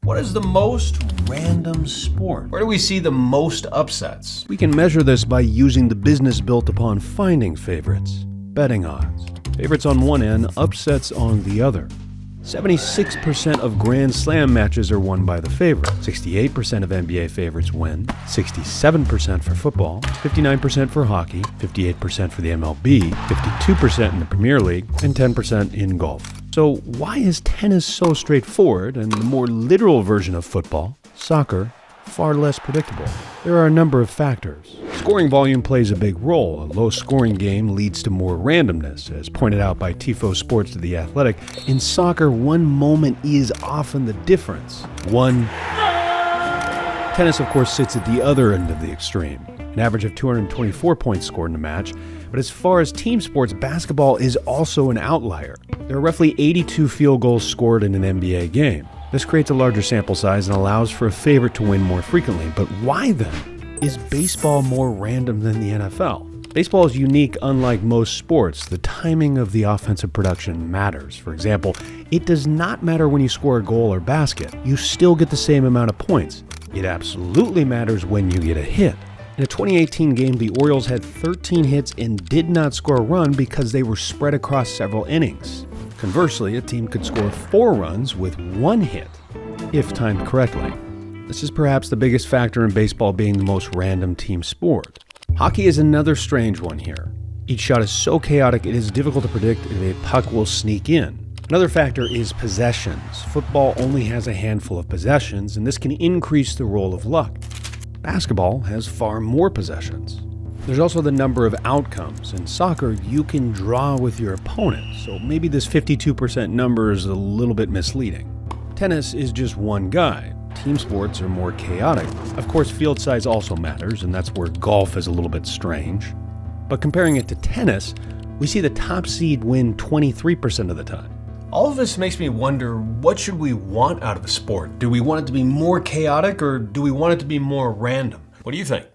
What is the most random sport? Where do we see the most upsets? We can measure this by using the business built upon finding favorites, betting odds. Favorites on one end, upsets on the other. 76% of Grand Slam matches are won by the favorite. 68% of NBA favorites win. 67% for football. 59% for hockey. 58% for the MLB. 52% in the Premier League. And 10% in golf. So why is tennis so straightforward and the more literal version of football, soccer, far less predictable? There are a number of factors. Scoring volume plays a big role. A low-scoring game leads to more randomness, as pointed out by Tifo Sports to The Athletic. In soccer, one moment is often the difference. Tennis, of course, sits at the other end of the extreme. An average of 224 points scored in a match. But as far as team sports, basketball is also an outlier. There are roughly 82 field goals scored in an NBA game. This creates a larger sample size and allows for a favorite to win more frequently. But why then is baseball more random than the NFL? Baseball is unique, unlike most sports. The timing of the offensive production matters. For example, it does not matter when you score a goal or basket. You still get the same amount of points. It absolutely matters when you get a hit. In a 2018 game, the Orioles had 13 hits and did not score a run because they were spread across several innings. Conversely, a team could score 4 runs with 1 hit, if timed correctly. This is perhaps the biggest factor in baseball being the most random team sport. Hockey is another strange one here. Each shot is so chaotic it is difficult to predict if a puck will sneak in. Another factor is possessions. Football only has a handful of possessions, and this can increase the role of luck. Basketball has far more possessions. There's also the number of outcomes. In soccer, you can draw with your opponent, so maybe this 52% number is a little bit misleading. Tennis is just one guy. Team sports are more chaotic. Of course, field size also matters, and that's where golf is a little bit strange. But comparing it to tennis, we see the top seed win 23% of the time. All of this makes me wonder, what should we want out of the sport? Do we want it to be more chaotic, or do we want it to be more random? What do you think?